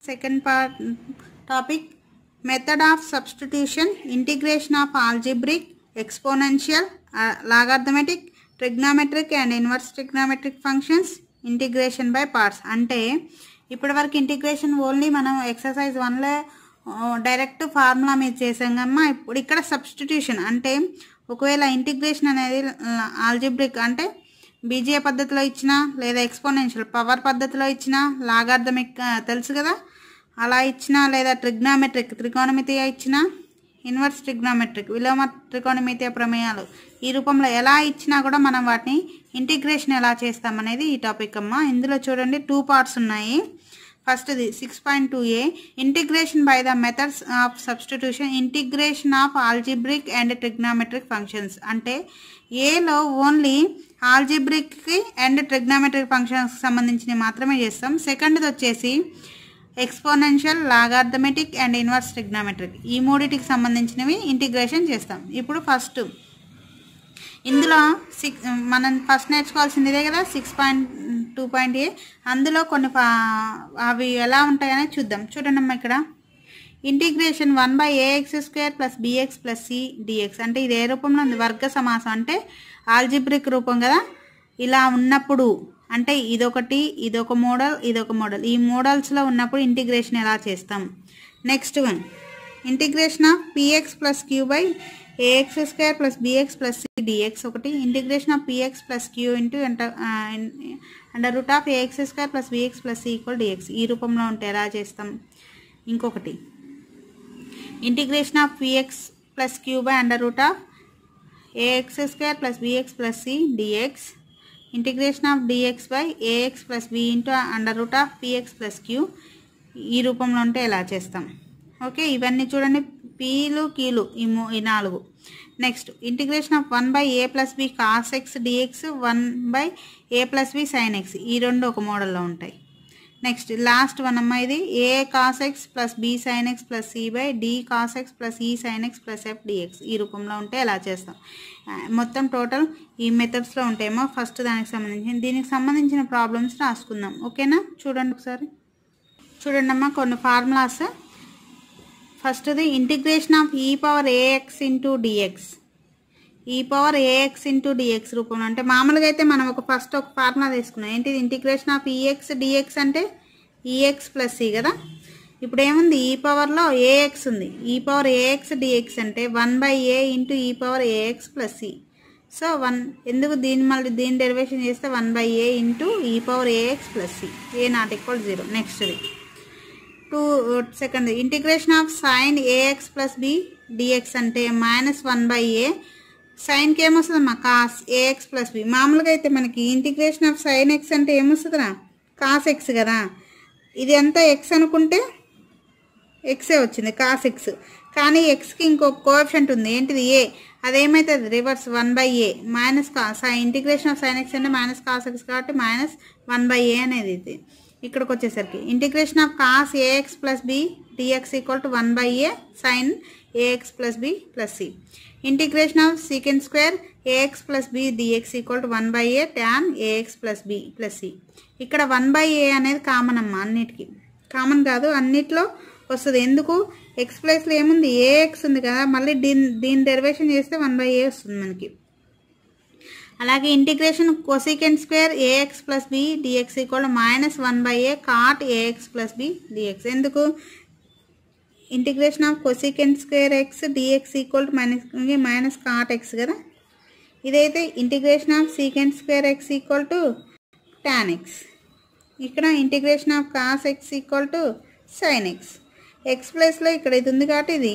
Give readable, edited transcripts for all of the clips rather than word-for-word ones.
Second part topic, method of substitution, integration of algebraic, exponential, logarithmic, trigonometric and inverse trigonometric functions, integration by parts. అంటే ఇప్పటివరకు integration only మనం exercise 1లో direct formula మీద చేసామమ్మా. ఇప్పుడు ఇక్కడ substitution అంటే ఒకవేళ integration అనేది ఆల్జిబ్రిక్ అంటే బీజీయ పద్ధతిలో ఇచ్చినా లేదా ఎక్స్పోనెన్షియల్ పవర్ పద్ధతిలో ఇచ్చినా, లాగార్థమిక్ తెలుసు కదా అలా ఇచ్చినా, లేదా ట్రిగ్నామెట్రిక్ త్రికోణమితిగా ఇచ్చినా, ఇన్వర్స్ ట్రిగ్నామెట్రిక్ విలోమ త్రికోణమితియ ప్రమేయాలు ఈ రూపంలో ఎలా ఇచ్చినా కూడా మనం వాటిని ఇంటిగ్రేషన్ ఎలా చేస్తామనేది ఈ టాపిక్ అమ్మా. ఇందులో చూడండి 2 పార్ట్స్ ఉన్నాయి. ఫస్ట్ది 6.2a integration by the methods of substitution, integration of algebraic and trigonometric functions. అంటే ఏలో ఓన్లీ ఆల్జిబ్రిక్కి అండ్ ట్రిగ్నామెట్రిక్ ఫంక్షన్స్కి సంబంధించినవి మాత్రమే చేస్తాం. సెకండ్ది వచ్చేసి ఎక్స్పోనెన్షియల్, లాగార్థమెటిక్ అండ్ ఇన్వర్స్ ట్రిగ్నామెట్రిక్ ఈ మూడింటికి సంబంధించినవి ఇంటిగ్రేషన్ చేస్తాం. ఇప్పుడు ఫస్ట్ ఇందులో మనం ఫస్ట్ నేర్చుకోవాల్సింది ఇదే కదా 6.2.a. అందులో కొన్ని అవి ఎలా ఉంటాయని చూద్దాం. చూడండి అమ్మా, ఇక్కడ integration 1/ax² + bx + c dx అంటే ఇది ఏ రూపంలో ఉంది? వర్గ సమాసం అంటే ఆల్జిబ్రిక్ రూపం కదా. ఇలా ఉన్నప్పుడు అంటే ఇదొకటి, ఇదొక మోడల్, ఇదొక మోడల్, ఈ మోడల్స్లో ఉన్నప్పుడు ఇంటిగ్రేషన్ ఎలా చేస్తాం. Next one integration of px + q/ax² + bx + c dx ఒకటి, integration of px + q √ax² + bx + c dx ఈ రూపంలో ఉంటే ఎలా చేస్తాం. ఇంకొకటి integration of px + q √ax² + bx + c dx, integration of dx/ax + b √px + q ఈ రూపంలో ఉంటే ఎలా చేస్తాం. ఓకే, ఇవన్నీ చూడండి పీలు కీలు ఈ 4. Next integration of 1/a + b cos x dx, 1/a + b sin x ఈ రెండు ఒక మోడల్లో ఉంటాయి. నెక్స్ట్ లాస్ట్ వన్ అమ్మ, ఇది a cos x + b sin x + c/d cos x + e sin x + f dx ఈ రూపంలో ఉంటే ఎలా చేస్తాం. మొత్తం టోటల్ ఈ మెథడ్స్లో ఉంటాయేమో. ఫస్ట్ దానికి సంబంధించి దీనికి సంబంధించిన ప్రాబ్లమ్స్ రాసుకుందాం. ఓకేనా, చూడండి ఒకసారి. చూడండి అమ్మ కొన్ని ఫార్ములాస్. ఫస్ట్ది integration of e⁴ax × dx, e⁴ax × dx రూపంలో అంటే మామూలుగా అయితే మనం ఒక ఫార్ములా తీసుకున్నాం. ఏంటిది? ఇంటిగ్రేషన్ ఆఫ్ ex dx అంటే ex + c కదా. ఇప్పుడు ఏముంది? ఈ పవర్లో ax ఉంది. e⁴ax dx అంటే 1/a × e⁴ax + c. సో ఎందుకు మళ్ళీ దీని డెరివేషన్ చేస్తే 1/a × e⁴ax + c, a ≠ 0. నెక్స్ట్ది second integration of sin ax + b dx అంటే -1/a, సైన్కి ఏమొస్తుందమ్మా? cos ax + b. మామూలుగా అయితే మనకి ఇంటిగ్రేషన్ ఆఫ్ sin x అంటే ఏమొస్తుందా? cos x కదా. ఇది అంతా x అనుకుంటే ఎక్సే వచ్చింది cos x, కానీ ఎక్స్కి ఇంకొక కోఎఫిషియంట్ ఉంది. ఏంటిది? a. అదేమవుతుంది? Reverse 1/a -cos. Integration of sin x అంటే -cos x కాబట్టి -1/a అనేది ఇది. ఇక్కడికి వచ్చేసరికి integration of cos ax + b dx = 1/a sin ax + b + c, integration of sec² ax + b dx = 1/a tan ax + b + c. ఇక్కడ 1/a అనేది common అమ్మ, అన్నిటికీ కామన్ కాదు, అన్నిట్లో వస్తుంది. ఎందుకు? ఎక్స్ ప్లేస్లో ఏముంది? ax ఉంది కదా, మళ్ళీ దీని డెరివేషన్ చేస్తే 1/a వస్తుంది మనకి. అలాగే integration cosec² ax + b dx = -1/a cot ax + b dx. ఎందుకు? Integration of cosec² x dx = -cot x కదా. ఇదైతే integration of sec² x = tan x. ఇక్కడ integration of cos x = sin x. X ప్లేస్లో ఇక్కడ ఇది ఉంది కాబట్టి ఇది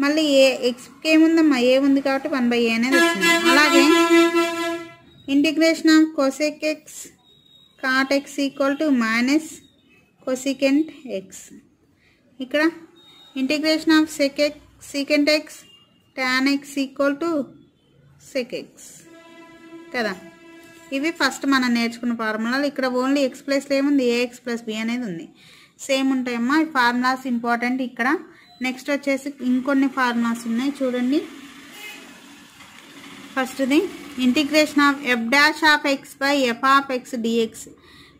మళ్ళీ ఎక్స్కి ఏముందమ్మా? ఏ ఉంది కాబట్టి 1/a అనేది వచ్చింది. అలాగే integration of cosec x cot x = cosecant x. ఇక్కడ integration of secant x tan x = sec x కదా. ఇవి ఫస్ట్ మనం నేర్చుకున్న ఫార్ములాలు. ఇక్కడ ఓన్లీ ఎక్స్ ప్లేస్లో ఏముంది? ax + b అనేది ఉంది. సేమ్ ఉంటాయమ్మా ఈ ఫార్ములాస్, ఇంపార్టెంట్ ఇక్కడ. నెక్స్ట్ వచ్చేసి ఇంకొన్ని ఫార్ములాస్ ఉన్నాయి చూడండి. ఫస్ట్ది integration of f' of x / f of x dx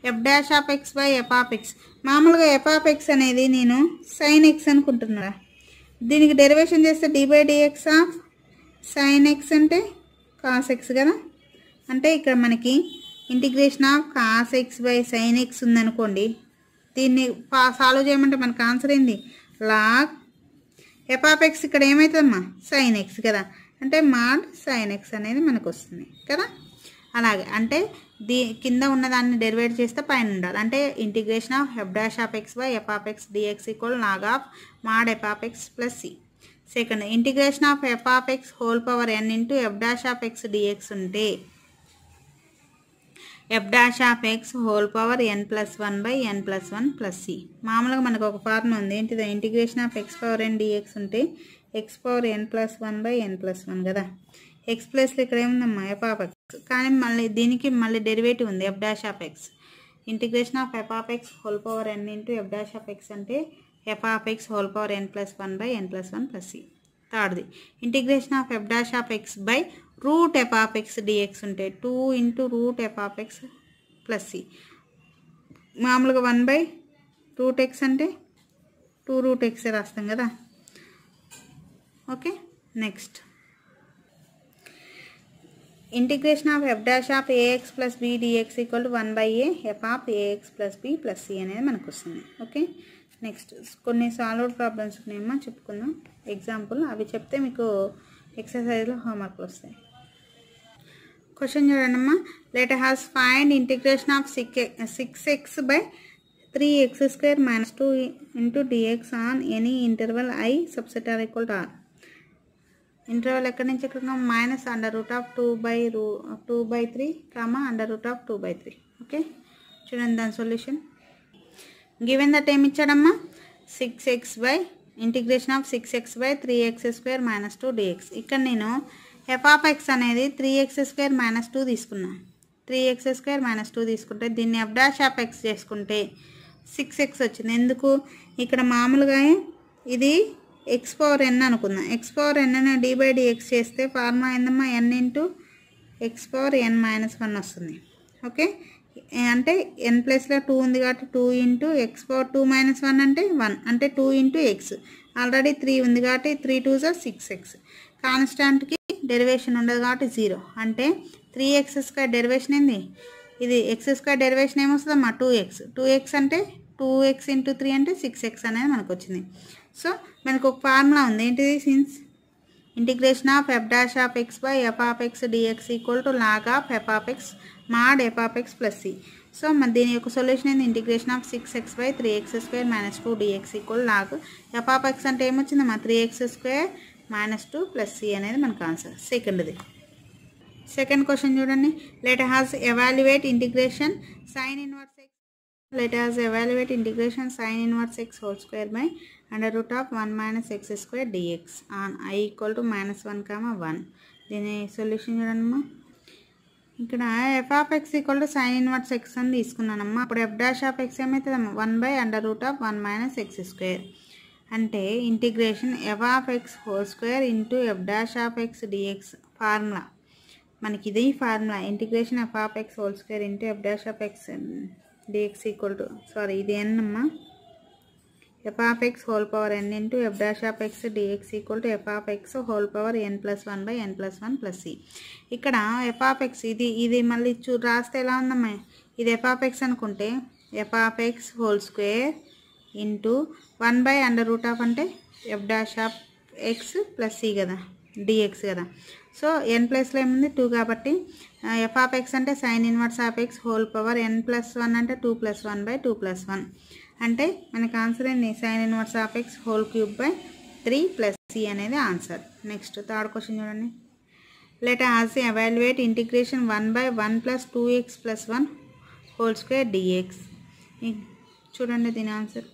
F dash of X by F of X. మామూలుగా ఎఫ్ ఆఫ్ ఎక్స్ అనేది నేను సైన్ ఎక్స్ అనుకుంటున్నా. దీనికి డెరివేషన్ చేస్తే D by D X of sine X అంటే కాస్ ఎక్స్ కదా. అంటే ఇక్కడ మనకి integration of cos X by sine X ఉందనుకోండి. దీన్ని సాల్వ్ చేయమంటే మనకు ఆన్సర్ ఏంది లాగ్ ఎఫ్ ఆఫ్ ఎక్స్. ఇక్కడ ఏమవుతుందమ్మా సైన్ ఎక్స్ కదా, అంటే మాడ్ సైన్ ఎక్స్ అనేది మనకు వస్తుంది కదా. అలాగే అంటే కింద ఉన్నదాన్ని డెరివేట్ చేస్తే పైన ఉండాలి. అంటే integration of F dash of X by F of X dx equal log of mod F of X plus c. Second integration of F of X whole power n into f dash of X dx ఉంటే f dash of X whole power n plus one by N plus one plus c. మామూలుగా మనకు ఒక formula ఉంది ఏంటిదో, integration of x power n dx ఉంటే x power n plus one by N plus one కదా. X ప్లస్లో ఇక్కడ ఏముందమ్మా ఎఫ్ ఆఫ్ ఎక్స్, కానీ మళ్ళీ దీనికి మళ్ళీ డెరివేటివ్ ఉంది f dash of x. Integration of F of X whole power n into f dash of X అంటే f of X whole power n plus one by N plus one plus c. థర్డ్ది integration of F dash of X by root f of X dx ఉంటే 2 into root f of X plus c. మామూలుగా 1 by root x అంటే 2 route X రాస్తాం కదా. Okay next integration of F dash of A X plus B D X equal to 1 by A F of A X plus B plus C అనేది మనకు వస్తుంది. Okay next కొన్ని solved problems ఉన్నాయమ్మా, చెప్పుకుందాం example. అవి చెప్తే మీకు ఎక్సర్సైజ్లో హోంవర్క్లు వస్తాయి. క్వశ్చన్ చూడండమ్మా. Let us find integration of 6x by 3x square minus 2 into dx on any interval I subset r equal to r. Interval ఎక్కడి నుంచి ఎక్కడ minus under root of 2/3 comma under root of 2/3. Okay చూడండి దాని solution. Given that ఏమి ఇచ్చాడమ్మా 6x by integration of 6x by 3x square minus 2 dx. ఇక్కడ నేను F of X అనేది 3x square minus 2 తీసుకున్నా. 3x స్క్వేర్ మైనస్ 2 తీసుకుంటే దీన్ని F dash of X చేసుకుంటే 6x వచ్చింది. ఎందుకు ఇక్కడ మామూలుగా ఇది ఎక్స్ పవర్ ఎన్ అనుకుందాం. ఎక్స్ పవర్ ఎన్ అని డి బై డిఎక్స్ చేస్తే ఫార్ములా ఏందమ్మా ఎన్ ఇంటూ ఎక్స్ పవర్ ఎన్ మైనస్ 1 వస్తుంది. ఓకే అంటే ఎన్ ప్లస్లో 2 ఉంది కాబట్టి 2 ఇంటూ ఎక్స్ పవర్ 2 మైనస్ 1 అంటే 1 అంటే 2 ఇంటూ ఎక్స్. ఆల్రెడీ 3 ఉంది కాబట్టి 3 2 6x. కాన్స్టాంట్కి డెరివేషన్ ఉండదు కాబట్టి 0 అంటే 3x స్క్వేర్ డెరివేషన్ ఏంది, ఇది ఎక్స్ స్క్వేర్ డెరివేషన్ ఏమొస్తుందమ్మా 2x అంటే 2x ఇంటూ 3 అంటే 6x అనేది మనకు వచ్చింది. సో మనకు ఒక ఫార్ములా ఉంది ఏంటిది, since integration of F dash of X by F of X dx equal to log of F of X mod F of X plus C. So మన దీని యొక్క సొల్యూషన్ ఏంది integration of 6x by 3x square minus 2 D X equal log F of X అంటే ఏమొచ్చిందమ్మా 3x square minus 2 plus C అనేది మనకు answer. Second question చూడండి. Let us evaluate integration sin inverse x. Let us evaluate integration sin inverse x whole square by under root of 1 minus x square dx on I equal to minus 1 comma 1. దీని solution చూడండమ్మా. ఇక్కడ f of x equal to sine inverse x అని తీసుకున్నానమ్మా. అప్పుడు f dash of x ఏమవుతుందమ్మా 1 by under route of 1 minus x square. అంటే integration f of X whole square into f dash of X dx formula మనకి ఇది formula. Integration f of X whole square into f dash of X dx equal to ఇది n అమ్మా. F of X whole power n into f dash of X dx equal to f of X whole power n plus 1 by N plus 1 plus c. ఇక్కడ f of x ఇది మళ్ళీ రాస్తే ఎలా ఉందమ్మా, ఇది f of x అనుకుంటే f of X whole square into 1 by under route of అంటే f dash of X plus c కదా డిఎక్స్ కదా. సో ఎన్ ప్లస్లో ఏముంది 2 కాబట్టి ఎఫ్ ఆఫ్ ఎక్స్ అంటే sine inverse of X whole power n plus 1 అంటే 2 plus 1 by 2 plus 1 అంటే మనకు ఆన్సర్ ఏంటి sine inverse of X whole cube by 3 plus C అనేది ఆన్సర్. నెక్స్ట్ థర్డ్ క్వశ్చన్ చూడండి. Let us evaluate integration 1 by 1 plus 2x plus 1 whole square dx. చూడండి దీని answer.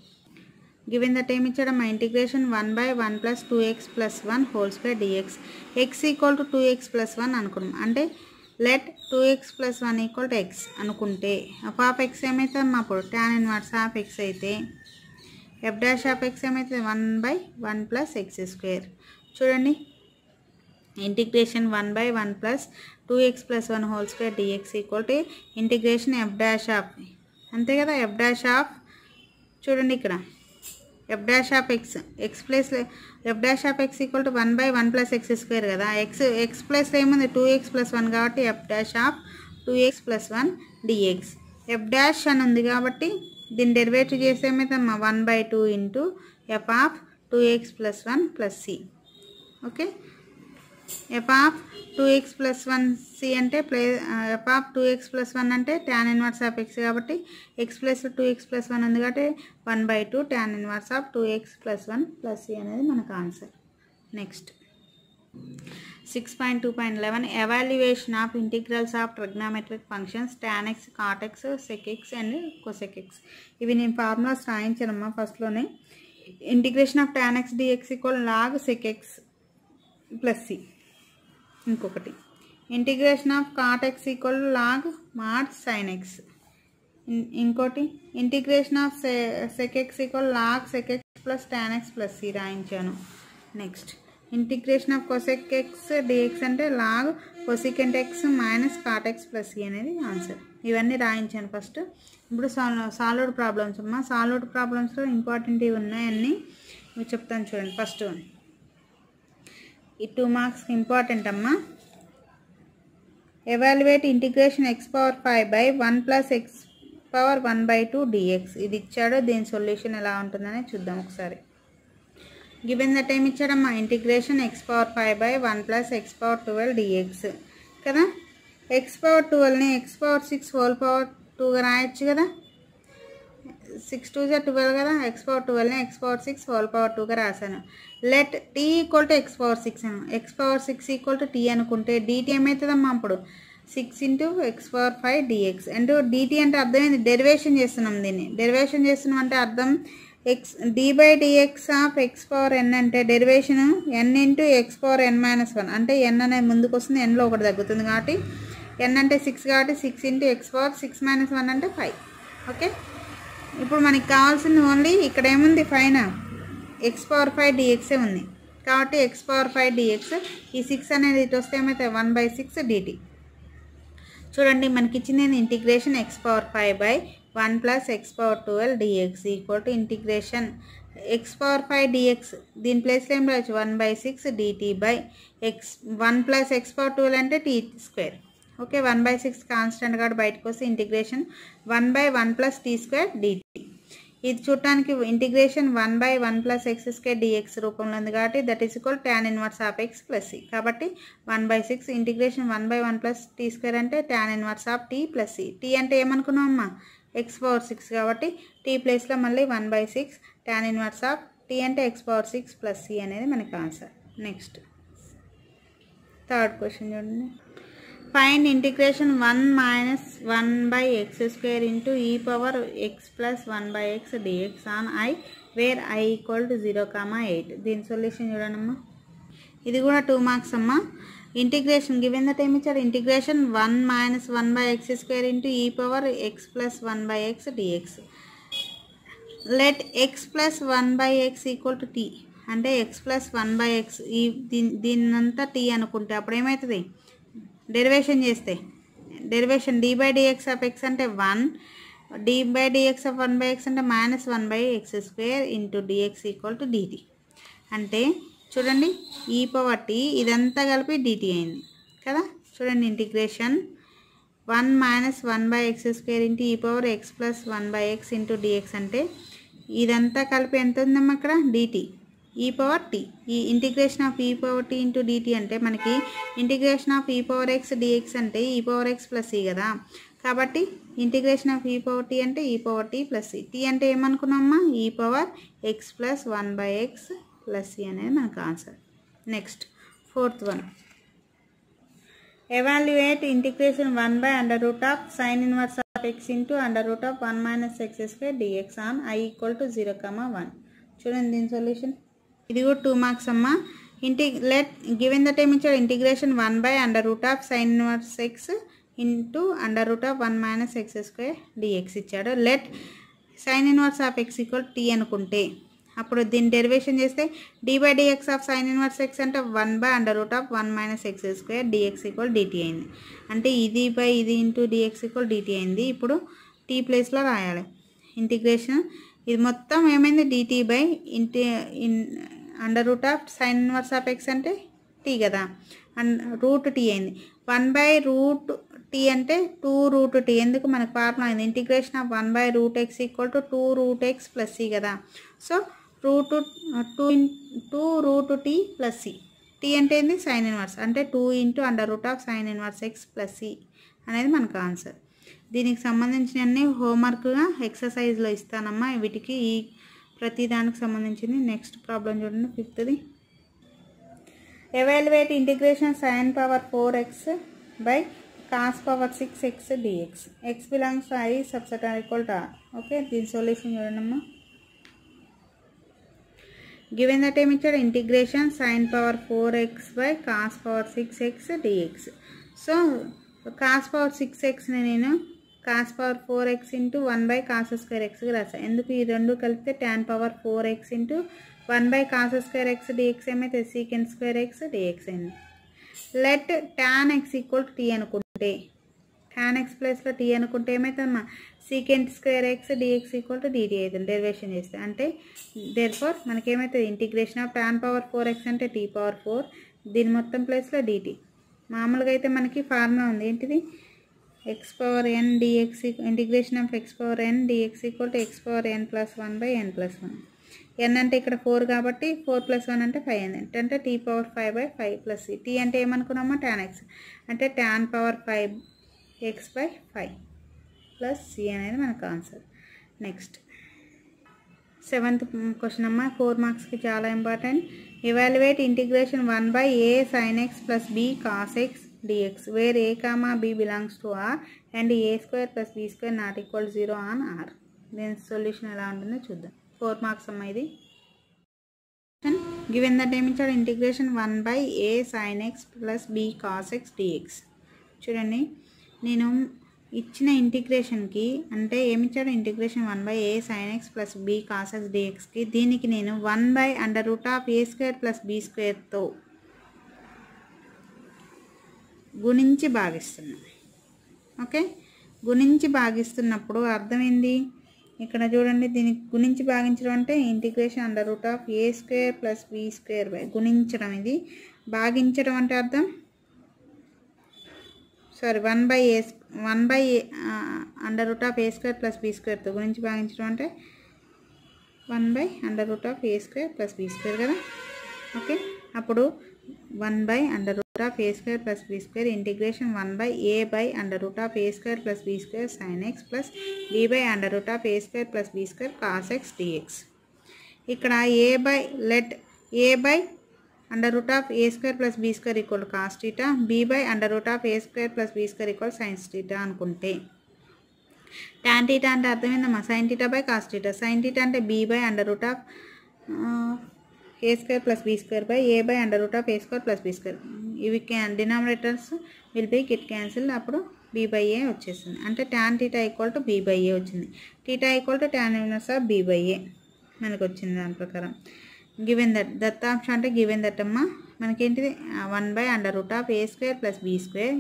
Given that ఏమి ఇచ్చాడమ్మా integration 1 by 1 plus 2x plus 1 whole square dx. x equal to 2x plus 1 అనుకున్నాం. అంటే let 2x plus 1 equal to x అనుకుంటే f of x ఏమవుతుందమ్మా అప్పుడు tan inverse of X అయితే F dash of X ఏమవుతుంది 1 by 1 plus x square. చూడండి integration 1 by 1 plus 2x plus 1 whole square dx equal to integration f dash of అంతే కదా. F dash of చూడండి ఇక్కడ f dash of X plus f dash of x equal to 1/1 plus x square కదా. X plus ఏముంది 2x plus 1 కాబట్టి f dash of 2x plus 1 dx. F dash అని ఉంది కాబట్టి దీన్ని డెరివేటివ్ చేస్తే ఏమవుతుందమ్మా 1/2 into f of 2x plus 1 plus c. Okay, f of 2x plus 1 c అంటే ఎఫ్ ఆఫ్ 2x ప్లస్ 1 అంటే tan ఇన్వర్స్ ఆఫ్ x కాబట్టి x ప్లస్ 2x ప్లస్ 1 ఉంది కాబట్టి 1/2 tan inverse of 2x plus 1 plus C అనేది మనకు answer. Next 6.2.11 evaluation of integrals of trigonometric functions tan x cot x sec x and cosec x. ఇవి నేను formulas రాయించానమ్మా ఫస్ట్లోనే. Integration of tan x dx equal log sec x plus c. ఇంకొకటి integration of cot X equal log mod sine x. ఇంకోటి integration of sec x equal log sec x plus tan x plus c రాయించాను. Next integration of cosec x dx అంటే log cosecant x minus cot x plus C అనేది answer. ఇవన్నీ రాయించాను first. ఇప్పుడు solved problems అమ్మా. Solved ప్రాబ్లమ్స్లో important ఇవి ఉన్నాయన్నీ ఇవి చెప్తాను చూడండి. ఫస్ట్ ఈ 2 మార్క్స్ ఇంపార్టెంట్ అమ్మా. Evaluate integration x power 5 by 1 plus x power 1/2 dx. ఇది ఇచ్చాడు, దీని సొల్యూషన్ ఎలా ఉంటుందని చూద్దాం ఒకసారి. గివెన్ దట్ ఏమి ఇచ్చాడమ్మా integration x power 5 by 1 plus x power 12 dx కదా. x పవర్ 12ని x పవర్ 6 హోల్ పవర్ 2గా రాయొచ్చు కదా. 6 2 12 కదా. x పవర్ 12ని x పవర్ 6 హోల్ పవర్ 2గా రాశాను. Let t equal to x power 6 అను. x power 6 equal to t అనుకుంటే dt ఏమవుతుందమ్మా అప్పుడు 6 into x power 5 dx. And dt అంటే అర్థం ఏంది, డెరివేషన్ చేస్తున్నాం. దీన్ని డెరివేషన్ చేస్తున్నాం అంటే అర్థం d by dx of x power n అంటే derivation n into x power n minus 1 అంటే n అనేది ముందుకు వస్తుంది, nలో ఒకటి తగ్గుతుంది కాబట్టి n అంటే 6 కాబట్టి 6 ఇంటూ x పవర్ 6 మైనస్ 1 అంటే 5. ఓకే, ఇప్పుడు మనకి కావాల్సింది ఓన్లీ ఇక్కడ ఏముంది పైన x పవర్ 5 dx ఉంది కాబట్టి x పవర్ 5 dx. ఈ 6 అనేది ఇటు వస్తే ఏమైతే 1/6 dt. చూడండి మనకి ఇచ్చింది integration x power 5 by 1 plus x power 12 dx equal to integration x power 5 dx. దీని ప్లేస్లో ఏం రావచ్చు 1/6 dt by x 1 plus x power 12 అంటే t స్క్వేర్. ఓకే, 1/6 కాన్స్టెంట్ కాబట్టి బయటకు వస్తే integration 1/1 plus t square dt. ఇది చూడటానికి integration 1/1 plus x square dx రూపంలో ఉంది కాబట్టి that is equal tan inverse of x plus c. కాబట్టి 1/6 ఇంటిగ్రేషన్ 1/1 ప్లస్ టీ స్క్వేర్ అంటే tan inverse of t plus c. T అంటే ఏమనుకున్నాం అమ్మా x పవర్ 6 కాబట్టి t ప్లేస్లో మళ్ళీ 1/6 tan ఇన్వర్స్ ఆఫ్ t అంటే x పవర్ 6 ప్లస్ సి అనేది మనకి ఆన్సర్. నెక్స్ట్ థర్డ్ క్వశ్చన్ చూడండి. Find integration 1 minus 1/x square into e power x plus 1/x dx on i where i equal to 0,8. దీని solution చూడండమ్మా. ఇది కూడా 2 marks అమ్మా. Integration given that ఏమి ఇచ్చారు integration 1 minus 1/x square into e power x plus 1/x dx. Let x plus 1/x equal to t అంటే x plus 1/x ఈ దీన్నంతా t అనుకుంటే అప్పుడు ఏమవుతుంది డెరివేషన్ చేస్తే derivation d by dx of x అంటే 1, d by dx of 1/x అంటే minus 1/x square into dx equal to dt. అంటే చూడండి ఈ పవర్ t ఇదంతా కలిపి dt అయింది కదా. చూడండి integration 1 minus 1/x square into e power x plus 1/x into dx అంటే ఇదంతా కలిపి ఎంత ఉందమ్మా అక్కడ dt ఈ పవర్ t. ఈ integration of e power t into dt అంటే మనకి integration of e power x dx అంటే ఈ పవర్ x ప్లస్ ఈ కదా. కాబట్టి integration of e power t అంటే ఈ పవర్ t ప్లస్ ఈ. t అంటే ఏమనుకున్నామా ఈ power x plus 1/x plus ఈ అనేది మనకు answer. Next fourth one evaluate integration 1/√of sin inverse of x into √of 1 minus x square dx on i equal to 0,1. చూడండి దీని సొల్యూషన్. ఇది కూడా 2 మార్క్స్ అమ్మా. లెట్ గివెన్ దట్ ఏమి ఇచ్చాడు integration 1/√of sin inverse x into √of 1 minus x square dx ఇచ్చాడు. Let sin inverse of x equal t అనుకుంటే అప్పుడు దీన్ని డెరివేషన్ చేస్తే d by dx of sin inverse x అంటే 1/√of 1 minus x square dx equal dt అయింది. అంటే ఇది by ఇది ఇంటూ dx ఈక్వల్ dt అయింది. ఇప్పుడు t టీ ప్లేస్లో రాయాలి. ఇంటిగ్రేషన్ ఇది మొత్తం ఏమైంది dt by under route of sine inverse of X అంటే టీ కదా, అండ్ రూట్ టీ అయింది. 1/√t అంటే 2√t. ఎందుకు మనకు ఫార్ములా అయింది integration of 1/√x = 2√x + c కదా. So √2t + c. టీ అంటే ఏంది సైన్ ఇన్వర్స్ అంటే 2 × √sin ఇన్వర్స్ x + c అనేది మనకు ఆన్సర్. దీనికి సంబంధించిన అన్ని హోంవర్క్గా ఎక్సర్సైజ్లో ఇస్తానమ్మా. వీటికి ఈ ప్రతి దానికి సంబంధించింది. నెక్స్ట్ ప్రాబ్లం చూడండి 5th. Evaluate integration sin power 4x by cos power 6x dx. x belongs to I subset r = r. Okay, దీని సొల్యూషన్ చూడండమ్మా. గివెన్ దట్ ఏమి ఇచ్చాడు integration sin power 4x by cos power 6x dx. So cos power 6xని నేను cos power 4x × 1/cos²x రాసాను. ఎందుకు ఈ రెండు కలిపితే tan power 4x × 1/cos²x dx ఏమైతే sec²x dx అయింది. లెట్ tan x = t అనుకుంటే, tan x ప్లేస్లో t అనుకుంటే ఏమవుతుందమ్మా sec²x dx = dt అవుతుంది డెరివేషన్ చేస్తే. అంటే దేర్ఫోర్ మనకేమవుతుంది integration of tan power 4x అంటే t⁴, దీని మొత్తం ప్లేస్లో dt. మామూలుగా అయితే మనకి ఫార్ములా ఉంది ఏంటిది x⁴n dx integration of x⁴n dx = x⁴n + 1/n + 1. n అంటే ఇక్కడ 4 కాబట్టి 4 + 1 అంటే 5 అయింది. అంటే t⁵/5 + c. t అంటే ఏమనుకున్నామా tan x అంటే tan power 5x/5 + c అనేది మనకు ఆన్సర్. నెక్స్ట్ 7th క్వశ్చన్ అమ్మా, 4 మార్క్స్కి చాలా important. Evaluate integration 1/a sin x + b cos x dx where a, b belongs to r and a² + b² ≠ 0 on r. దీని solution ఎలా ఉంటుందో చూద్దాం. 4 మార్క్స్ అమ్మా ఇది. గివెన్ దట్ ఏమి ఇచ్చాడు integration 1/a sin x + b cos x dx. చూడండి నేను ఇచ్చిన ఇంటిగ్రేషన్కి అంటే ఏమి ఇచ్చాడు integration 1/a sin x + b cos x dxకి దీనికి నేను 1/√a² + b²తో గుణించి భాగిస్తున్నాను. ఓకే, గుణించి భాగిస్తున్నప్పుడు అర్థమైంది ఇక్కడ చూడండి. దీనికి గుణించి భాగించడం అంటే ఇంటిగ్రేషన్ √a² + b² గుణించడం. ఇది భాగించడం అంటే అర్థం 1/a √a² + b²తో గుణించి భాగించడం అంటే 1/√a² + b² కదా. ఓకే, అప్పుడు 1/√a² + b² integration 1/a/√a² + b² sin x + b/√a² + b² cos x dx. ఇక్కడ let a/√a² + b² = cos θ, b/√a² + b² = sin θ అనుకుంటే tan θ అంటే అర్థమైందమ్మా sin θ/cos θ. sin θ అంటే b/√a² + b²a/√a² + b². ఇవి denominators will be get cancel, అప్పుడు b/a వచ్చేస్తుంది. అంటే tan θ = b/a వచ్చింది. θ = tan ఇన్వర్స్ b/a మనకు వచ్చింది. దాని ప్రకారం గివెన్ దట్ దత్తాంశ అంటే గివెన్ దట్ అమ్మా మనకేంటిది 1/√a² + b²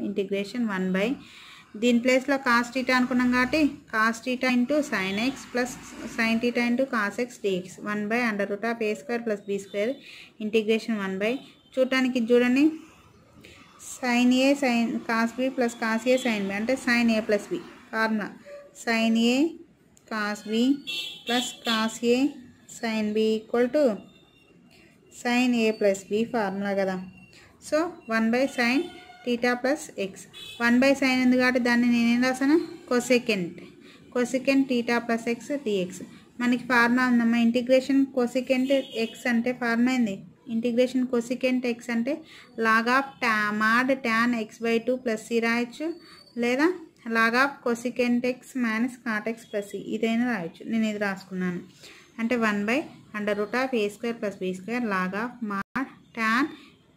ఇంటిగ్రేషన్ 1/ దీని ప్లేస్లో cos θ అనుకున్నాం కాబట్టి cos θ × sin x + sin θ × cos x dx 1/√a² + b² integration 1/ చూడటానికి చూడండి sin a sin cos b + cos a sin b అంటే sin a + b formula sin a cos b + cos a sin b = sin a + b formula కదా. So 1/sin θ + x 1/sin ఉంది కాబట్టి దాన్ని నేనేం రాసాను కొసెకెంట్ θ + x dx. మనకి formula ఉందమ్మా integration కొసెకెంట్ x అంటే ఫార్ములా ఏంది ఇంటిగ్రేషన్ కొసెకెంట్ x అంటే log of mod tan x/2 + c రాయొచ్చు, లేదా log of cosecant x - cot x + c ఇదైనా రాయొచ్చు. నేను ఇది రాసుకున్నాను. అంటే 1/√a² + b² log of mod tan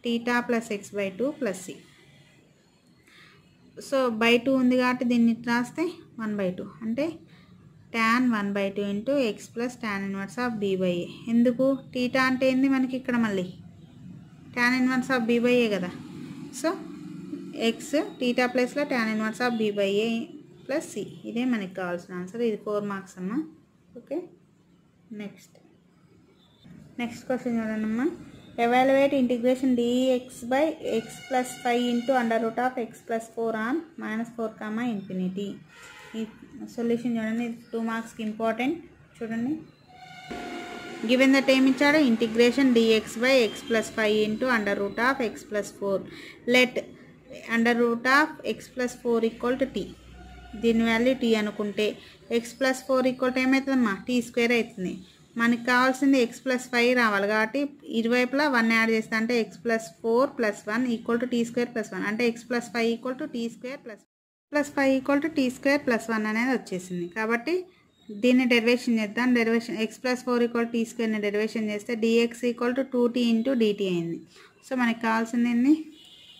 θ + x/2 + c. So /2 ఉంది కాబట్టి దీన్ని రాస్తే 1/2 అంటే tan 1/2 × x + tan ఇన్వర్స్ ఆఫ్ b/a. ఎందుకు θ అంటే ఏంది మనకి ఇక్కడ మళ్ళీ tan ఇన్వర్స్ ఆఫ్ b/a కదా. సో x θ ప్లేస్లో tan ఇన్వర్స్ ఆఫ్ b/a ప్లస్ సి. ఇదే మనకి కావాల్సిన ఆన్సర్. ఇది 4 మార్క్స్ అమ్మా. ఓకే, నెక్స్ట్ క్వశ్చన్ చూడండమ్మా. Evaluate integration dx by x plus 5 into under root of x plus 4 on -4, infinity. ఈ సొల్యూషన్ చూడండి, ఇది 2 మార్క్స్కి ఇంపార్టెంట్. చూడండి, గివెన్ దట్ ఏమి ఇచ్చాడు, integration dx by x plus 5 into under root of x plus 4. Let under root of x plus 4 equal to t. దీని value t అనుకుంటే x plus 4 equal to ఏమవుతుందమ్మా, t² అవుతుంది. మనకు కావాల్సింది x plus 5 రావాలి కాబట్టి ఇరువైపులా 1 యాడ్ చేస్తా అంటే x plus 4 plus 1 equal to t² plus 1 అంటే x plus 5 equal to t² plus 5 equal to t² plus 1 అనేది వచ్చేసింది. కాబట్టి దీన్ని డెరివేషన్ చేద్దాం. Derivation x plus 4 equal to t²ని డెరివేషన్ చేస్తే dx equal to 2t into dt అయింది. సో మనకు కావాల్సింది ఏంది,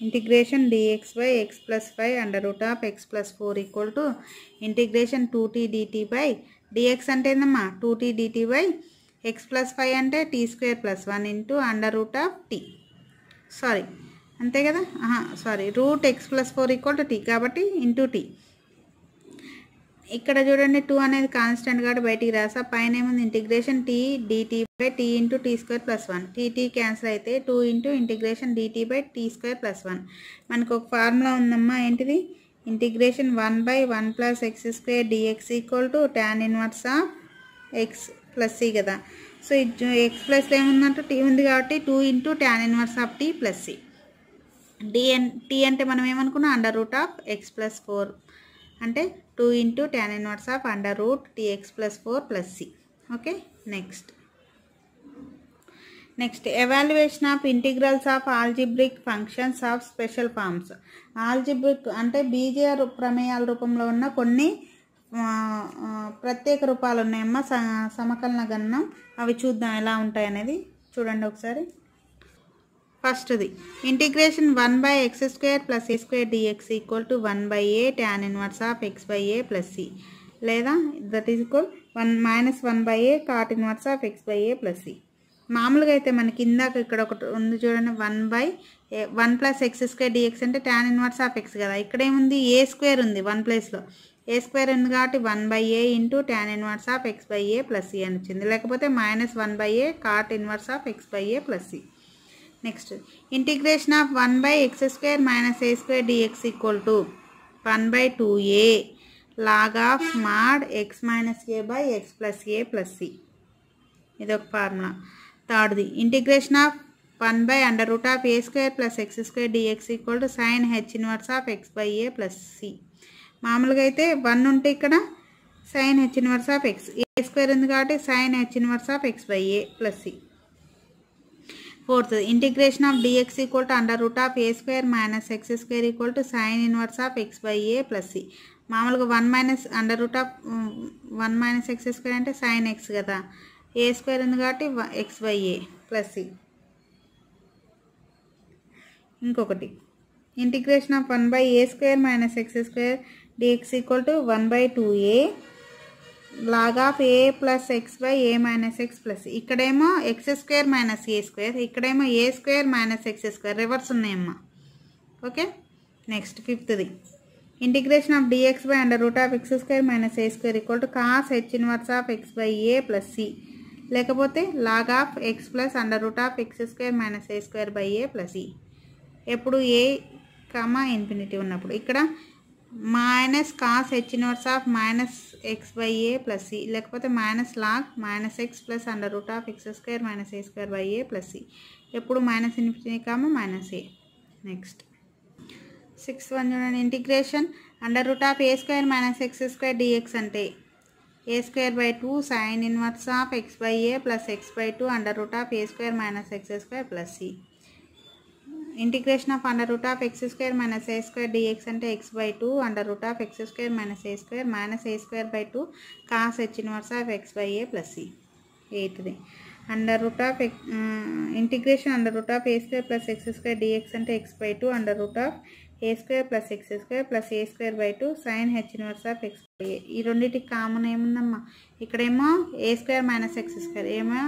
integration dx by x plus 5 under root of x plus 4 equal to integration 2t dt by dx అంటే ఏందమ్మా 2t dt by x plus 5 అంటే t² plus 1 into under root of t. Sorry, అంతే కదా, root x plus 4 equal to t కాబట్టి into t. ఇక్కడ చూడండి 2 అనేది constant కాబట్టి బయటికి రాసా. పైన ఏముంది, integration t dt by t into t² plus 1. tt cancel అయితే 2 into integration dt by t² plus 1. మనకు ఒక ఫార్ములా ఉందమ్మా, ఏంటిది, integration 1 by 1 plus x² dx equal to tan inverse of x plus c కదా. సో x ప్లస్ ఏముందంటే t ఉంది కాబట్టి 2 into tan inverse of t plus c. t అంటే మనం ఏమనుకున్నాం, under route of x plus 4 అంటే 2 into tan inverse of under root tx plus 4 plus c. Okay, next evaluation of integrals of algebraic functions of special forms. Algebraic అంటే బీజీయ ప్రమేయాల రూపంలో ఉన్న కొన్ని ప్రత్యేక రూపాలు ఉన్నాయమ్మా, సమకలన గణనం. అవి చూద్దాం ఎలా ఉంటాయి అనేది. చూడండి ఒకసారి. ఫస్ట్ది integration 1 by x² plus a² dx equal to 1 by a tan inverse of x by a plus c, లేదా that is equal 1 by a cot inverse of x by a plus c. మామూలుగా అయితే మనకి ఇందాక ఇక్కడ ఒకటి ఉంది చూడండి, 1 plus x² dx అంటే tan inverse of x కదా. ఇక్కడ ఏముంది, a² ఉంది 1 ప్లేస్లో. a² ఉంది కాబట్టి 1 by a into tan inverse of x by a plus c అని వచ్చింది. లేకపోతే -1 by a cot inverse of x by a plus c. Next integration of 1 by x² minus a² dx equal to 1 by 2a log of mod x minus a by x plus a plus c. ఇదొక formula. థర్డ్ది integration of 1 by under root of a² plus x² dx equal to sin h inverse of x by a plus c. మామూలుగా అయితే 1 ఉంటే ఇక్కడ sin h inverse of x, a² ఉంది కాబట్టి sin h inverse of x by a plus c. Fourth integration of dx equal to under root of a² minus x² equal to sin inverse of x by a plus c. మామూలుగా 1 minus under root of 1 minus x² అంటే sin x కదా, a² ఉంది కాబట్టి x by a plus c. ఇంకొకటి integration of 1 by a² minus x² dx equal to 1 by 2a log of a plus x by a minus x plus c. ఇక్కడేమో x² minus a², ఇక్కడేమో a² minus x², reverse ఉన్నాయమ్మా. Okay, next ఫిఫ్త్ది integration of dx by under root of x² minus a² equal to cos h inverse of x by a plus c, లేకపోతే log of x plus under root of x² minus a² by a plus c. ఎప్పుడు a, infinity ఉన్నప్పుడు. ఇక్కడ minus cos h inverse of minus x by a plus c, లేకపోతే minus log minus x plus under route of x² minus a² by a plus c. ఎప్పుడు minus infinity minus a. Next 6th one చూడండి. ఇంటిగ్రేషన్ అండర్ route ఆఫ్ a² minus x² dx అంటే a² by 2 sin inverse of x by a plus x by 2 under root of a² minus x² plus c. Integration of under root of x² minus a² dx అంటే x by 2 under root of x² minus a² minus a² by 2 cos h inverse of x by a plus c. 8th under root of integration అండర్ route ఆఫ్ a² plus x² dx అంటే x by 2 under root of a² plus x² plus a² by 2 sin h inverse of x by a. ఈ రెండింటికి common ఏముందమ్మా, ఇక్కడేమో a² minus x², ఏమో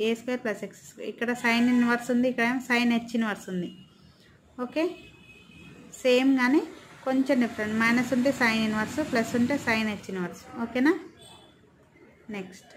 a² plus x². ఇక్కడ sine inverse ఉంది, ఇక్కడ ఏమో సైన్ h ఇన్వర్స్ ఉంది. ఓకే, సేమ్ కానీ కొంచెం డిఫరెంట్, మైనస్ ఉంటే సైన్ ఇన్వర్స్, ప్లస్ ఉంటే సైన్ హెచ్ ఇన్వర్స్. ఓకేనా. నెక్స్ట్